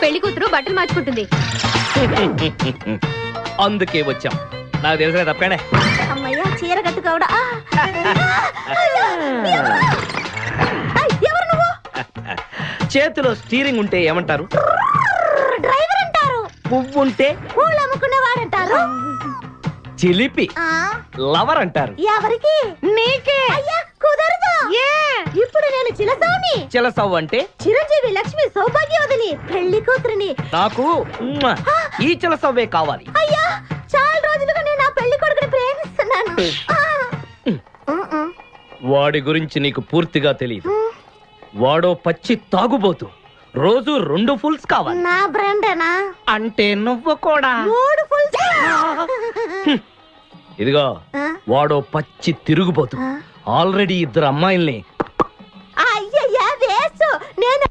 పెళ్లి కూతురు బట్టలు మార్చుకుంటుంది. అందుకే వచ్చాం. నాకు తెలిసిన తప్పేనే. అమ్మయ్యా చీర కట్టుకోవడా. ఎవరు నువ్వు? చేతిలో స్టీరింగ్ ఉంటే ఏమంటారు? డ్రైవర్ అంటారు. పువ్వు ఉంటే పూలు అమ్ముకునేవాడంటారు. చిలిపి లవర్ అంటారు. ఎవరికి? నీకే. అయ్యా కుదరదు. ఇప్పుడు నేను చిలసౌని. చిలసవ్వు అంటే చిరంజీవి లక్ష్మి సౌభాగ్యవతిని, పెళ్లి కూతురిని. నాకు ఈ చిలసవ్వే కావాలి. అయ్యా చాలా రోజులుగా నేను ఆ పెళ్లి కొడుకుని ప్రేమిస్తున్నాను. వాడి గురించి నీకు పూర్తిగా తెలియదు. వాడో పచ్చి తాగుబోతు. రోజు 2 ఫుల్స్ కావాలి. నా బ్రాండేనా? అంటే నువ్వు కూడా 3 ఫుల్స్. ఇదిగో వాడో పచ్చి తిరుగుబోతు. ఆల్రెడీ 2 అమ్మాయిల్ని అయ్యయ్యా వేసు నేను